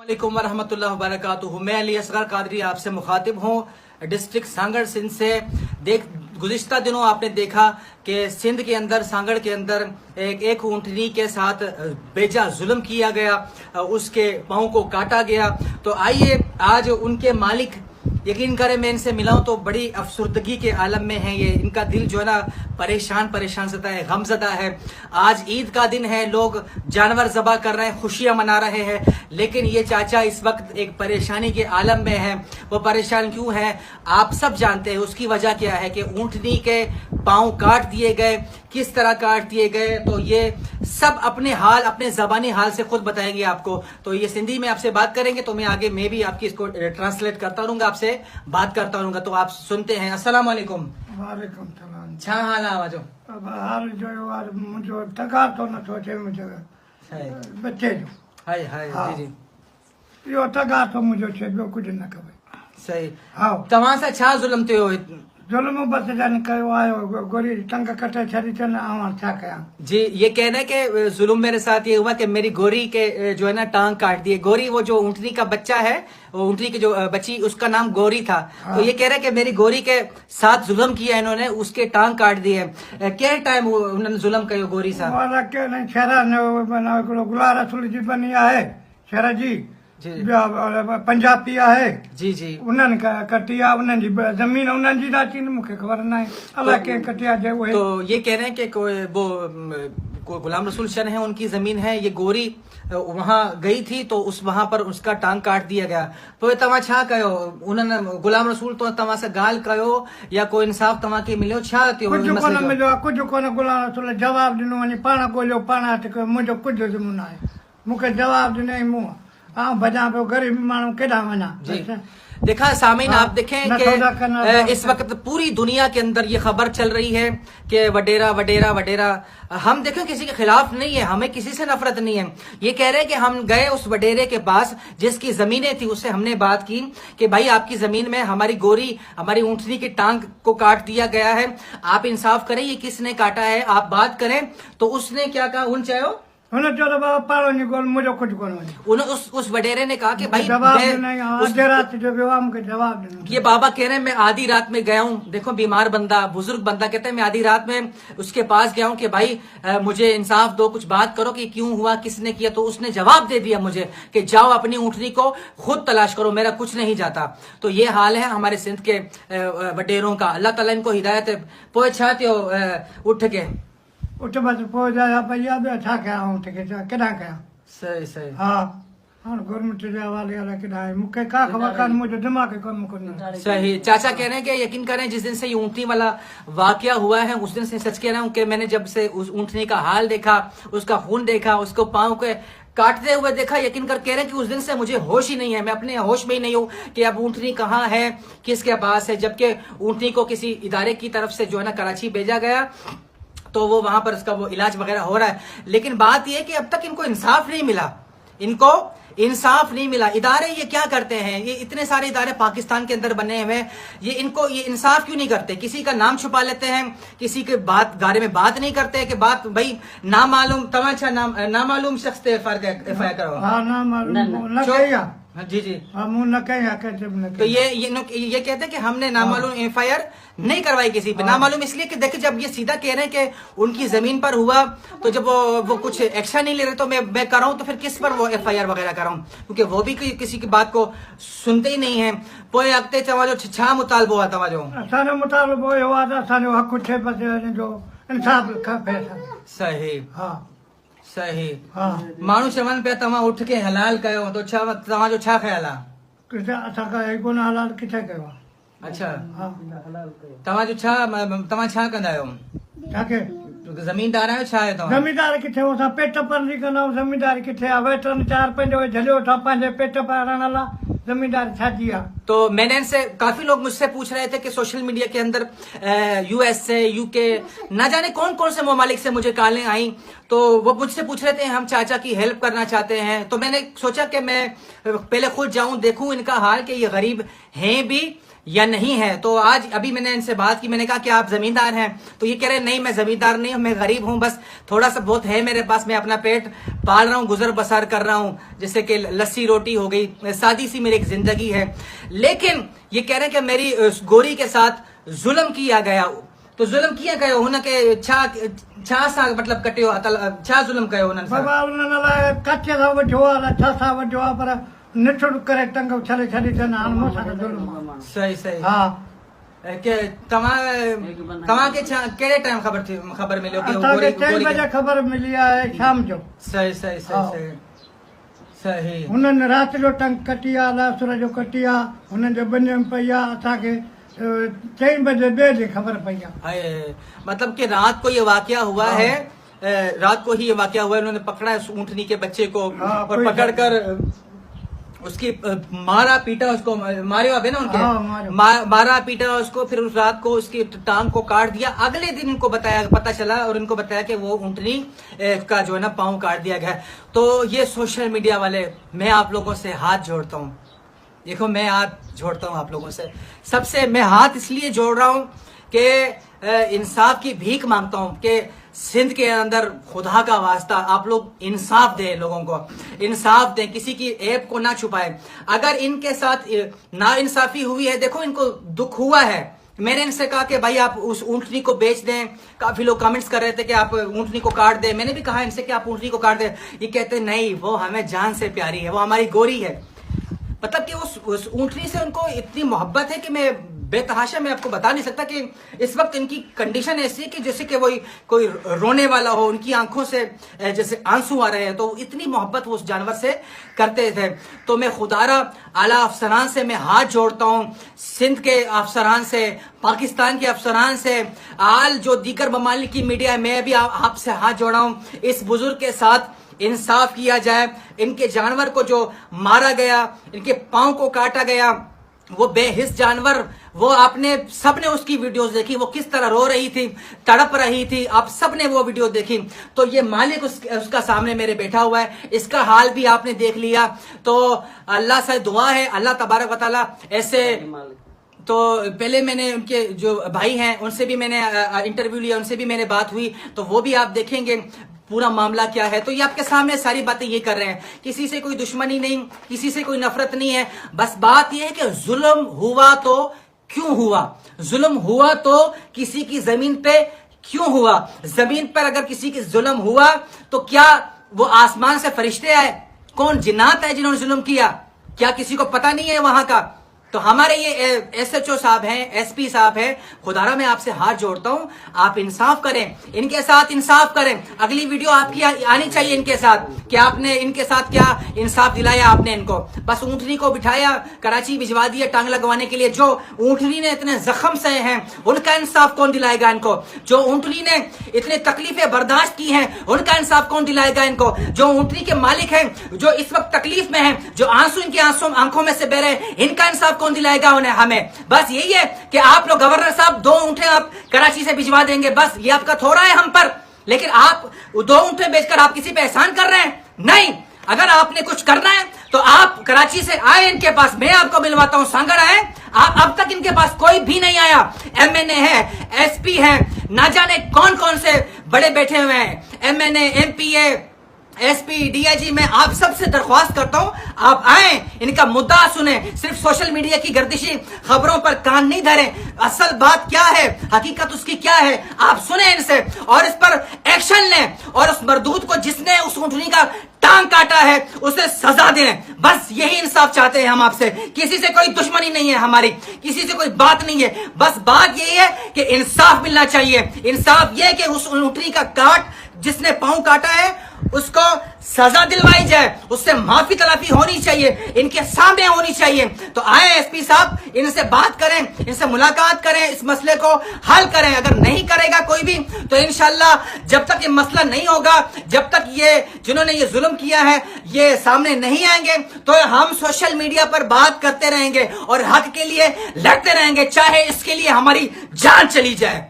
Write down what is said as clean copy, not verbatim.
वालेकुम वरहमतुल्लाहि वबरकातुहू। मैं अली असगर कादरी आपसे मुखातिब हूँ डिस्ट्रिक्ट सांगड़ सिंध से। गुज़िश्ता दिनों आपने देखा कि सिंध के अंदर सांगड़ के अंदर एक ऊँटनी के साथ बेजा जुल्म किया गया, उसके पाँव को काटा गया। तो आइए आज उनके मालिक, यकीन करें मैं इनसे मिला हूं तो बड़ी अफसुर्दगी के आलम में है ये। इनका दिल जो है ना परेशान ज़दा है, गमज़दा है। आज ईद का दिन है, लोग जानवर ज़बा कर रहे हैं, खुशियां मना रहे हैं, लेकिन ये चाचा इस वक्त एक परेशानी के आलम में है। वो परेशान क्यों है आप सब जानते हैं। उसकी वजह क्या है कि ऊँटनी के पाँव काट दिए गए, किस तरह काट दिए गए, तो ये सब अपने हाल, अपने ज़बानी हाल से खुद बताएंगे आपको। तो ये सिंधी में आपसे बात करेंगे, तो मैं आगे मैं भी आपकी इसको ट्रांसलेट करता रहूंगा, आपसे बात करता रहूंगा। तो आप सुनते हैं। अस्सलाम वालेकुम। वालेकुम सलाम। छा हाल आहे आवाजो? अब हाल जो आज मुझे तका तो न सोचे मुझे बच्चे जो हाय हाय हाँ। जी जी यो तका तो मुझे छे ॿियो कुझु न खबर। सही। हाँ तव्हां सां छा ज़ुल्म थियो? जुल्म बस जाने कयो आयो गोरी टंग कटे छड़ी चन आवां छा कयां। जी, ये कहना है कि जुल्म मेरे साथ ये हुआ कि मेरी गोरी के जो है ना टांग काट दिए। गोरी वो जो ऊँटनी का बच्चा है, वो ऊँटनी की जो बच्ची, उसका नाम गोरी था। तो ये कह रहा है कि मेरी गोरी के साथ जुल्म किया इन्होंने, उसके टांग काट दिए। क्या टाइम उन्होंने जुल्म कयो गोरी सां? वाला के नहीं शहरा ने बना गुला रसूल जी बनी है शहरा जी जी पंजाबी है जी जी उन्हनि कटी आहे, उन्हनि जी ज़मीन उन्हनि जी अची न मूंखे ख़बर न आहे अलाए कंहिं कटी आहे उहे। तो ये कह रहे हैं कि वो गुलाम रसूल शन है, उनकी जमीन है। ये गोरी वहां गई थी तो वहां पर उसका टांग काट दिया गया। तो तव्हां छा कयो? उन्होंने गुलाम रसूल तो तव्हां सां ॻाल्हि कयो या कोई इंसाफ तव्हांखे मिलियो? छा थियो? कुझु कोन मिलियो आहे, कुझु कोन। गुलाम रसूल जवाबु ॾिनो, वञी पाण ॻोल्हियो, पाण हथ कयो, मुंहिंजो कुझु ज़िम्मो न आहे। मूंखे जवाबु ॾिनई, मूं भॼां पियो, ग़रीब माण्हू केॾां वञा। देखा सामीन, आप देखें कि इस वक्त पूरी दुनिया के अंदर ये खबर चल रही है कि वडेरा वडेरा वडेरा। हम देखें किसी के खिलाफ नहीं है, हमें किसी से नफरत नहीं है। ये कह रहे हैं कि हम गए उस वडेरे के पास जिसकी जमीनें थी, उससे हमने बात की कि भाई आपकी जमीन में हमारी गोरी, हमारी ऊँटनी की टांग को काट दिया गया है, आप इंसाफ करें, ये किसने काटा है, आप बात करें। तो उसने क्या कहा? उन चाहो उस वडेरे ने कहा कि भाई ये बाबा कह रहे हैं मैं आधी रात में गया हूँ। देखो बीमार बंदा, बुजुर्ग बंदा कहते हैं मैं आधी रात में उसके पास गया हूँ कि भाई मुझे इंसाफ दो, कुछ बात करो कि क्यों हुआ, किसने किया। तो उसने जवाब दे दिया मुझे कि जाओ अपनी ऊँटनी को खुद तलाश करो, मेरा कुछ नहीं जाता। तो ये हाल है हमारे सिंध के वडेरों का। अल्लाह ताला इनको हिदायत है। पोए छा थियो उठ के उठ बस पोइ जा भैया ॿियो छा कयां, उठ के केॾां कयां। सही सही। हा हाणे गवर्नमेंट जे हवाले अलाए केॾां आहे, मूंखे का ख़बर कान, मुंहिंजो दिमाग़ कम कोन्हे। सही। चाचा कह रहे हैं कि यकीन करें जिस दिन से ये ऊँटनी वाला वाकया हुआ है उस दिन से सच कह रहा हूँ कि मैंने जब से उस ऊँटनी का हाल देखा, उसका खून देखा, उसको पाँव के काटते हुए देखा, यकीन कर कह रहे हैं कि उस दिन से मुझे होश ही नहीं है। मैं अपने होश में ही नहीं हूँ कि अब ऊँटनी कहाँ है, किसके पास है। जबकि ऊँटनी को किसी इदारे की तरफ से जो है ना कराची भेजा गया, तो वो वहां पर उसका वो इलाज वगैरह हो रहा है। लेकिन बात ये है कि अब तक इनको इंसाफ नहीं मिला, इनको इंसाफ नहीं मिला। इदारे ये क्या करते हैं, ये इतने सारे इदारे पाकिस्तान के अंदर बने हुए, ये इनको ये इंसाफ क्यों नहीं करते? किसी का नाम छुपा लेते हैं, किसी के बारे में बात नहीं करते हैं कि बात भाई नामालूम तमाचा नामालूम शख्स से FIR करो। हाँ नामालूम जी जी। तो ये कहते हैं कि हमने नामालूम FIR नहीं करवाई किसी पे। नामालूम इसलिए कि देखिए जब ये सीधा कह रहे हैं कि उनकी जमीन पर हुआ, तो जब वो कुछ एक्शन नहीं ले रहे तो मैं कर रहा हूँ, तो फिर किस पर वो FIR वगैरह कर रहा हूँ, क्योंकि वो भी किसी की बात को सुनते ही नहीं है। पोए अॻिते तव्हांजो छा मुतालबो आहे तव्हांजो? असांजो मुतालबो इहो आहे त असांजो हक़ थिए बसि, जो इंसाफ खपे। सही। हा सही। हा माण्हू चवनि पिया तव्हां उठ के हलाल कयो, तो छा तव्हांजो छा ख़्यालु आहे? किथे असां काई कोन हलाल किथे कयो आहे। अच्छा, हा तव्हां छा कंदा आहियो? छाखे ज़मीनदार आहियो, छा आहियो तव्हां? ज़मीनदार किथे हो, असां पेट परंदी कंदा आहियूं। ज़मीनदारी किथे आहे? वेठनि चार पंज झलियो था पंहिंजे पेट पालण लाइ, ज़मीनदारी छाजी आहे? तो मैंने इनसे, काफी लोग मुझसे पूछ रहे थे कि सोशल मीडिया के अंदर USA, UK, ना जाने कौन कौन से ममालिक से मुझे कॉलें आई, तो वो मुझसे पूछ रहे थे हम चाचा की हेल्प करना चाहते हैं। तो मैंने सोचा कि मैं पहले खुद जाऊं, देखूं इनका हाल कि ये गरीब हैं भी या नहीं है। तो आज अभी मैंने इनसे बात की, मैंने कहा कि आप जमींदार हैं? तो ये कह रहे नहीं मैं जमींदार नहीं हूं, मैं गरीब हूं, बस थोड़ा सा बहुत है मेरे पास, मैं अपना पेट पाल रहा हूं, गुजर बसर कर रहा हूं, जैसे कि लस्सी रोटी हो गई, सादी सी मेरी एक जिंदगी है। लेकिन ये कह रहे हैं कि मेरी गोरी के साथ जुल्म किया गया। तो जुल्म किया गया हुन के छा सा मतलब कटे हो छा जुल्म कयो हुननि सां? बाबा उन्हनि लाइ कचे सां वठो आहे, 6 सां वठो आहे, पर निठुर करे टंग छॾे छॾी अथनि। हाणे मूंसां ज़ुल्म आहे। सही सही। हा के तव्हां खे कहिड़े टाइम ख़बर मिलियो कि असांखे 3 बजे ख़बर मिली आहे शाम जो। सही सही सही सही। हुननि राति जो टंग कटी आहे, लासुर जो कटी आहे, हुननि जो ॿिनि में पई आहे। असांखे 3 बजे ॿिए ॾींहुं ख़बर पई आहे। मतलब कि रात को ये वाकया हुआ है, रात को ही ये वाकया हुआ है। उन्होंने पकड़ा है ऊँटनी के बच्चे को और पकड़कर उसकी मारा पीटा, उसको मारे है ना उनके, मारा पीटा उसको, फिर उस रात को उसकी टांग को काट दिया। अगले दिन इनको पता चला और इनको बताया कि वो ऊँटनी का जो है ना पाँव काट दिया गया। तो ये सोशल मीडिया वाले, मैं आप लोगों से हाथ जोड़ता हूँ, देखो मैं हाथ जोड़ता हूँ आप लोगों से। सबसे मैं हाथ इसलिए जोड़ रहा हूँ कि इंसाफ की भीख मांगता हूँ कि सिंध के अंदर खुदा का वास्ता आप लोग इंसाफ दें, लोगों को इंसाफ दें, किसी की ऐब को ना छुपाएं। अगर इनके साथ नाइंसाफी हुई है, देखो इनको दुख हुआ है, मैंने इनसे कहा कि भाई आप उस ऊँटनी को बेच दें। काफी लोग कमेंट्स कर रहे थे कि आप ऊँटनी को काट दें, मैंने भी कहा इनसे कि आप ऊँटनी को काट दें। ये कहते नहीं, वो हमें जान से प्यारी है, वो हमारी गोरी है। मतलब कि उस ऊँटनी से उनको इतनी मोहब्बत है कि मैं बेतहाशा मैं आपको बता नहीं सकता कि इस वक्त इनकी कंडीशन ऐसी है कि जैसे कि वही कोई रोने वाला हो, उनकी आंखों से जैसे आंसू आ रहे हैं। तो इतनी मोहब्बत वो उस जानवर से करते थे। तो मैं खुदारा आला अफसरान से मैं हाथ जोड़ता हूँ, सिंध के अफसरान से, पाकिस्तान के अफसरान से, आल जो दीगर ममालिक की मीडिया है, मैं भी आपसे हाथ जोड़ा हूँ। इस बुजुर्ग के साथ इंसाफ किया जाए। इनके जानवर को जो मारा गया, इनके पाँव को काटा गया, वो बेहिस जानवर, वो आपने सबने उसकी वीडियोस देखी, वो किस तरह रो रही थी, तड़प रही थी, आप सबने वो वीडियो देखी। तो ये मालिक उसका सामने मेरे बैठा हुआ है, इसका हाल भी आपने देख लिया। तो अल्लाह से दुआ है, अल्लाह तबारक व तआला ऐसे। तो पहले मैंने उनके जो भाई हैं उनसे भी मैंने इंटरव्यू लिया, उनसे भी मैंने बात हुई, तो वो भी आप देखेंगे पूरा मामला क्या है। तो ये आपके सामने सारी बातें ये कर रहे हैं, किसी से कोई दुश्मनी नहीं, किसी से कोई नफरत नहीं है। बस बात ये है कि जुल्म हुआ तो क्यों हुआ, जुल्म हुआ तो किसी की जमीन पे क्यों हुआ। जमीन पर अगर किसी की जुल्म हुआ तो क्या वो आसमान से फरिश्ते आए, कौन जिन्नात है जिन्होंने जुल्म किया, क्या किसी को पता नहीं है वहां का। तो हमारे ये SHO साहब हैं, SP साहब हैं, खुदारा मैं आपसे हाथ जोड़ता हूं, आप इंसाफ करें, इनके साथ इंसाफ करें। अगली वीडियो आपकी आनी चाहिए इनके साथ कि आपने इनके साथ क्या इंसाफ दिलाया आपने इनको। बस ऊँटनी को बिठाया, कराची भिजवा दिया टांग लगवाने के लिए। जो ऊँटनी ने इतने जख्म सहे हैं उनका इंसाफ कौन दिलाएगा इनको। जो ऊँटनी ने इतने तकलीफें बर्दाश्त की हैं उनका इंसाफ कौन दिलाएगा इनको। जो ऊँटनी के मालिक हैं, जो इस वक्त तकलीफ में हैं, जो आंसू इनके आंखों में से बह रहे हैं, इनका इंसाफ कौन दिलाएगा उन्हें, हमें। बस यही है कि आप लोग गवर्नर साहब 2 ऊँटें आप कराची से भिजवा देंगे, बस ये आपका थोड़ा है हम पर। लेकिन आप 2 ऊँटें बेचकर आप किसी पे एहसान कर रहे हैं? नहीं। अगर आपने कुछ करना है तो आप कराची से आए इनके पास, मैं आपको मिलवाता हूं। सांगड़ आए, अब तक इनके पास कोई भी नहीं आया। MNA है, SP है, ना जाने कौन कौन से बड़े बैठे हुए हैं, MNA, MPA, SP, DIG। मैं आप सबसे दरख्वास्त करता हूं आप आए, इनका मुद्दा सुने, सिर्फ सोशल मीडिया की गर्दिशी खबरों पर कान नहीं धरें। असल बात क्या है, हकीकत उसकी क्या है, आप सुने इनसे और इस पर एक्शन लें। और उस मरदूद को जिसने उस ऊँटनी का टांग काटा है उसे सजा दें। बस यही इंसाफ चाहते हैं हम आपसे। किसी से कोई दुश्मनी नहीं है हमारी, किसी से कोई बात नहीं है। बस बात यही है कि इंसाफ मिलना चाहिए। इंसाफ ये कि उस ऊँटनी का काट जिसने पाँव काटा है اس کو سزا دلوائی جائے, اس سے معافی تلافی ہونی چاہیے, ان کے سامنے ہونی چاہیے. تو آئے ایس پی صاحب, ان سے بات کریں, ان سے ملاقات کریں, اس مسئلے کو حل کریں. اگر نہیں کرے گا کوئی بھی تو انشاءاللہ جب تک یہ مسئلہ نہیں ہوگا, جب تک یہ جنہوں نے یہ ظلم کیا ہے یہ سامنے نہیں آئیں گے, تو ہم سوشل میڈیا پر بات کرتے رہیں گے اور حق کے لیے لڑتے رہیں گے, چاہے اس کے لیے ہماری جان چلی جائے.